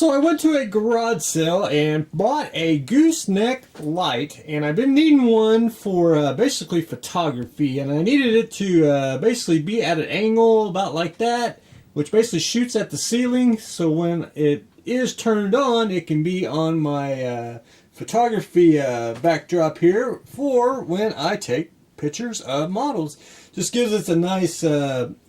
So I went to a garage sale and bought a gooseneck light, and I've been needing one for basically photography, and I needed it to basically be at an angle about like that, which basically shoots at the ceiling, so when it is turned on, it can be on my photography backdrop here for when I take pictures of models. Just gives it a nice,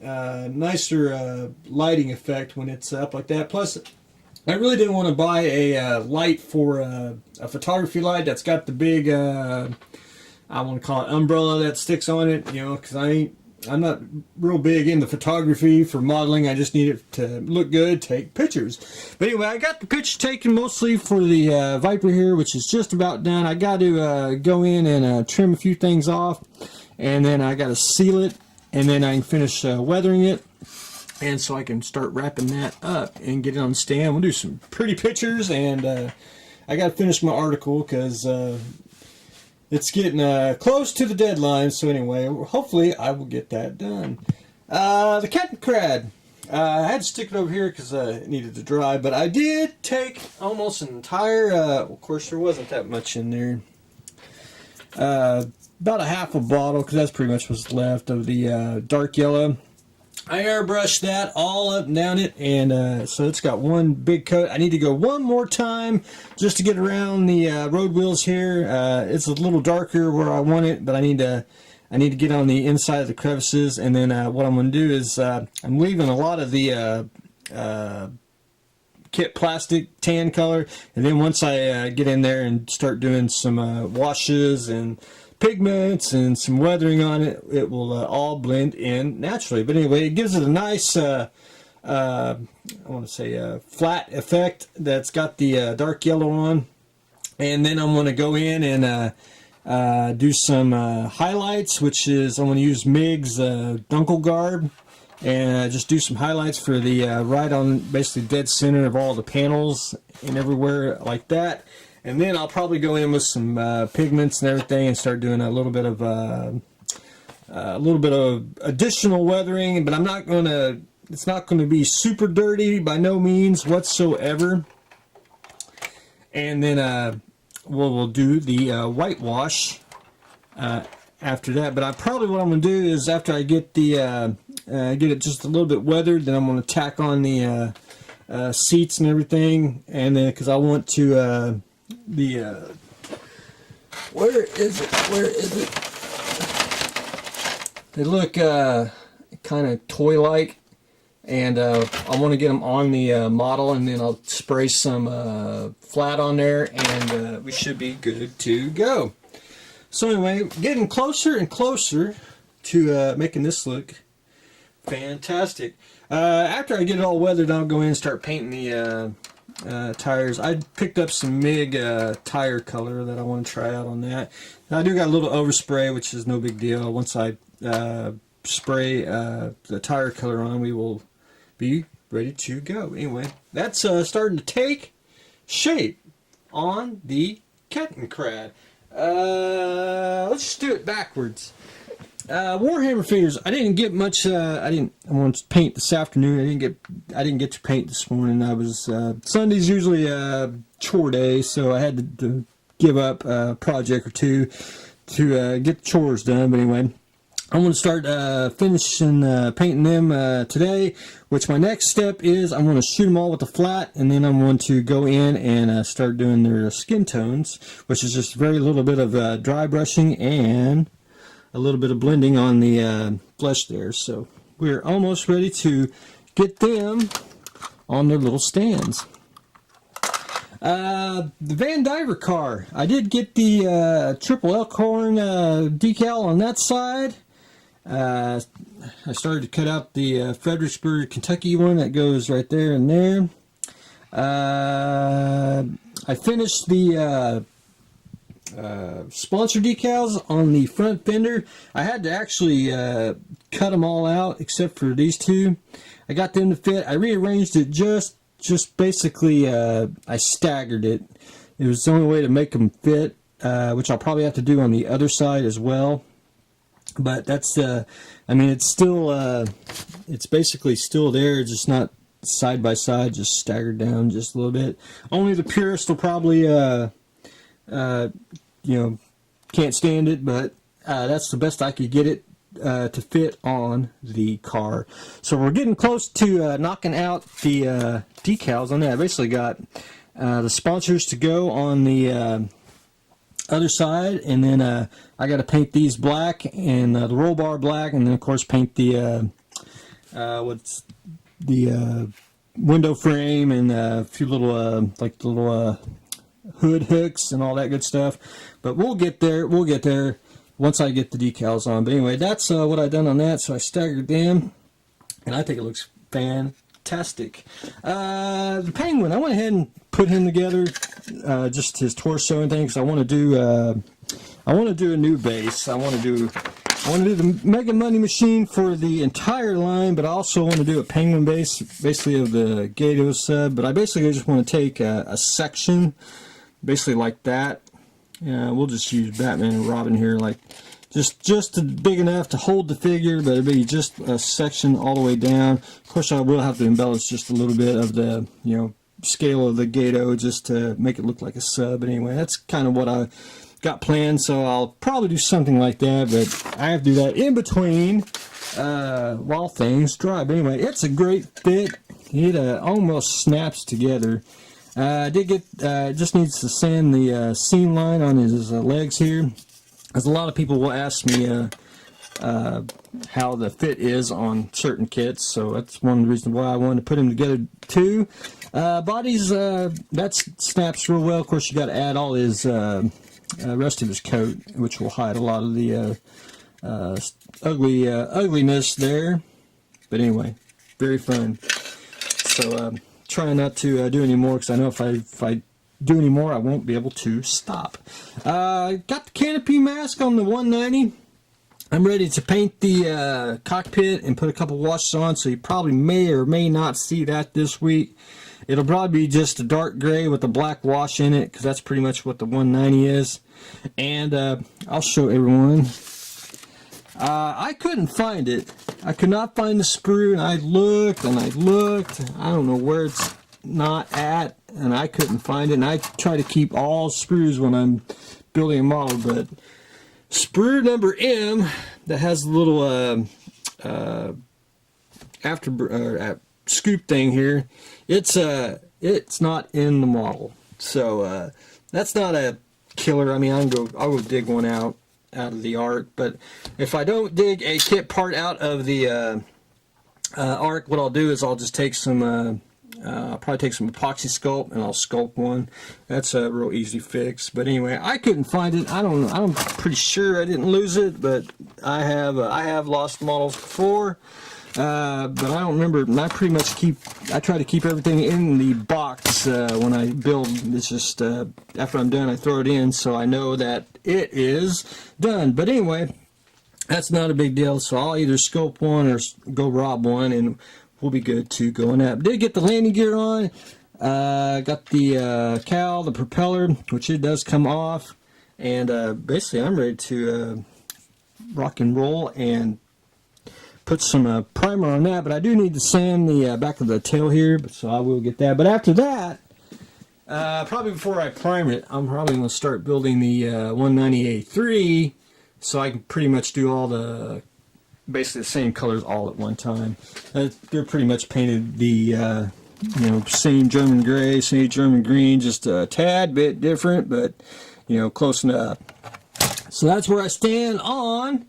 nicer lighting effect when it's up like that. Plus, I really didn't want to buy a light for a photography light that's got the big, I want to call it umbrella that sticks on it, you know, because I'm not real big into photography for modeling. I just need it to look good, take pictures. But anyway, I got the picture taken mostly for the Viper here, which is just about done. I got to go in and trim a few things off, and then I got to seal it, and then I can finish weathering it, and so I can start wrapping that up and get it on the stand. We'll do some pretty pictures, and I got to finish my article because it's getting close to the deadline. So anyway, hopefully I will get that done. The Kettenkrad. I had to stick it over here because it needed to dry, but I did take almost an entire, of course there wasn't that much in there, about a half a bottle, because that's pretty much what's left of the dark yellow. I airbrushed that all up and down it, and so it's got one big coat. I need to go one more time just to get around the road wheels here. It's a little darker where I want it, but I need to get on the inside of the crevices. And then what I'm going to do is I'm leaving a lot of the kit plastic tan color, and then once I get in there and start doing some washes and pigments and some weathering on it, it will all blend in naturally. But anyway, it gives it a nice I want to say flat effect that's got the dark yellow on. And then I'm going to go in and do some highlights, which is I'm going to use MIG's Dunkel Garb, and just do some highlights for the right on basically dead center of all the panels and everywhere like that. And then I'll probably go in with some pigments and everything and start doing a little bit of additional weathering. But I'm not going to. It's not going to be super dirty by no means whatsoever. And then we'll do the whitewash after that. But what I'm going to do is after I get get it just a little bit weathered, then I'm going to tack on the seats and everything, and then because I want to. Where is it? They look kind of toy-like, and I want to get them on the model, and then I'll spray some flat on there, and we should be good to go. So anyway, getting closer and closer to making this look fantastic. After I get it all weathered, I'll go in and start painting the tires. I picked up some MIG tire color that I want to try out on that. Now, I do got a little overspray, which is no big deal. Once I spray the tire color on, we will be ready to go. Anyway, that's starting to take shape on the Kettenkrad. Let's just do it backwards. Warhammer figures. I didn't get much. I wanted to paint this afternoon. I didn't get to paint this morning. I was Sunday's usually a chore day, so I had to give up a project or two to get the chores done. But anyway, I'm going to start finishing painting them today. Which my next step is I'm going to shoot them all with the flat, and then I'm going to go in and start doing their skin tones, which is just very little bit of dry brushing and a little bit of blending on the flesh there. So we're almost ready to get them on their little stands. The vandiver car. I did get the triple Elkhorn decal on that side. I started to cut out the Fredericksburg, Kentucky one that goes right there and there. I finished the sponsor decals on the front fender. I had to actually cut them all out except for these two. I got them to fit. I rearranged it just basically I staggered it. It was the only way to make them fit, which I'll probably have to do on the other side as well. But that's I mean, it's still it's basically still there, just not side by side, just staggered down just a little bit. Only the purist will probably, you know, can't stand it, but that's the best I could get it to fit on the car. So we're getting close to knocking out the decals on that. I basically got the sponsors to go on the other side, and then I got to paint these black and the roll bar black, and then of course paint the what's the window frame and a few little like the little hood hooks and all that good stuff. But we'll get there. We'll get there once I get the decals on. But anyway, that's what I done on that. So I staggered them, and I think it looks fantastic. The penguin, I went ahead and put him together, just his torso and things. I want to do a new base. I want to do the Mega Money Machine for the entire line, but I also want to do a penguin base, basically of the Gato sub. But I basically just want to take a section, basically like that. We'll just use Batman and Robin here, like just big enough to hold the figure, but it'll be just a section all the way down. Of course, I will have to embellish just a little bit of the, you know, scale of the Gato just to make it look like a sub. But anyway, that's kind of what I got planned, so I'll probably do something like that, but I have to do that in between while things dry. But anyway, it's a great fit. It almost snaps together. I did get, just needs to sand the seam line on his legs here, as a lot of people will ask me how the fit is on certain kits, so that's one of the reasons why I wanted to put them together too. Bodies, that snaps real well. Of course, you got to add all his rest of his coat, which will hide a lot of the ugliness there. But anyway, very fun. So trying not to do any more, because I know if I do any more, I won't be able to stop. Got the canopy mask on the 190. I'm ready to paint the cockpit and put a couple washes on, so you probably may or may not see that this week. It'll probably be just a dark gray with a black wash in it, because that's pretty much what the 190 is. And I'll show everyone. I couldn't find it. I could not find the sprue, and I looked and I looked. I don't know where it's not at, and I couldn't find it. And I try to keep all sprues when I'm building a model, but sprue number M that has a little scoop thing here, it's not in the model, so that's not a killer. I mean, I'll go dig one out of the ARC, but if I don't dig a kit part out of the ARC, what I'll do is I'll just take some I'll probably take some epoxy sculpt and I'll sculpt one. That's a real easy fix. But anyway, I couldn't find it. I don't know. I'm pretty sure I didn't lose it, but I have lost models before. But I don't remember. And I pretty much I try to keep everything in the box when I build. It's just after I'm done, I throw it in so I know that it is done. But anyway, that's not a big deal. So I'll either sculpt one or go rob one, and we'll be good to go on that. Did get the landing gear on. Got the cowl, the propeller, which it does come off, and basically I'm ready to rock and roll and put some primer on that. But I do need to sand the back of the tail here, so I will get that. But after that, probably before I prime it, I'm probably going to start building the 190A3, so I can pretty much do all the basically the same colors all at one time. They're pretty much painted the same German gray, same German green, just a tad bit different, but close enough. So that's where I stand on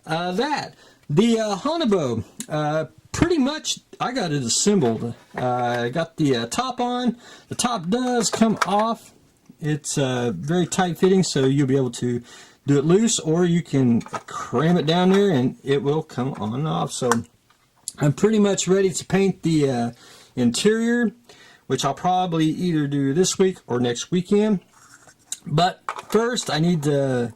that. The Haunebu, pretty much I got it assembled. I got the top on. The top does come off. It's very tight fitting, so you'll be able to do it loose, or you can cram it down there and it will come on and off. So I'm pretty much ready to paint the interior, which I'll probably either do this week or next weekend. But first I need to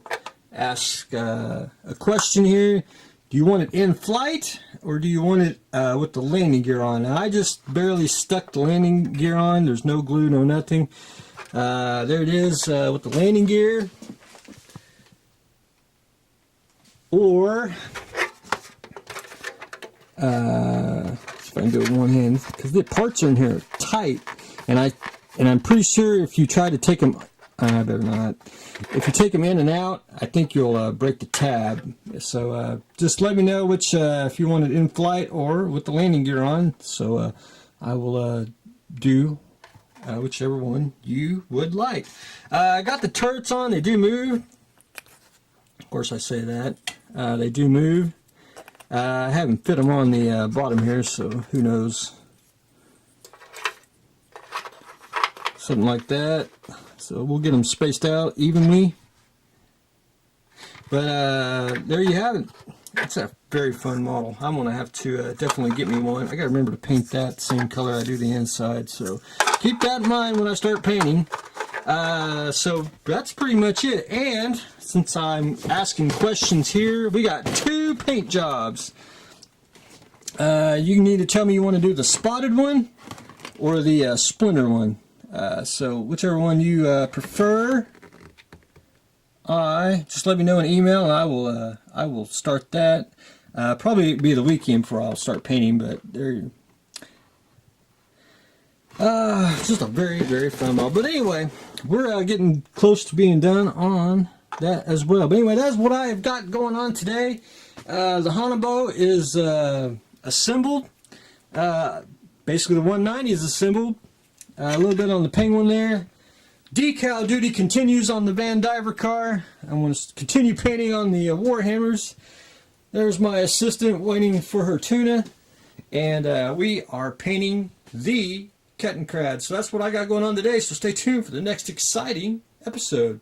ask a question here. Do you want it in flight, or do you want it with the landing gear on? Now, I just barely stuck the landing gear on. There's no glue, no nothing. There it is with the landing gear. Or if I can do it with one hand, because the parts are in here tight, and I'm pretty sure if you try to take them, I better not. If you take them in and out, I think you'll break the tab. So just let me know which, if you want it in flight or with the landing gear on. So I will do whichever one you would like. I got the turrets on. They do move. Of course, I say that. They do move. I haven't fit them on the bottom here, so who knows. Something like that. So we'll get them spaced out evenly. But there you have it. It's a very fun model. I'm going to have to definitely get me one. I got to remember to paint that same color I do the inside. So keep that in mind when I start painting. So that's pretty much it. And since I'm asking questions here, we got 2 paint jobs. You need to tell me you want to do the spotted one or the splinter one. So whichever one you prefer, just let me know in email, and I will start that. Probably be the weekend before I'll start painting, but there. It's just a very, very fun model. But anyway, we're getting close to being done on that as well. But anyway, that's what I've got going on today. The Haunebu is assembled. Basically, the 190 is assembled. A little bit on the Penguin there. Decal duty continues on the vandiver car. I'm going to continue painting on the Warhammers. There's my assistant waiting for her tuna. And we are painting the Kettenkrad. So that's what I got going on today. So stay tuned for the next exciting episode.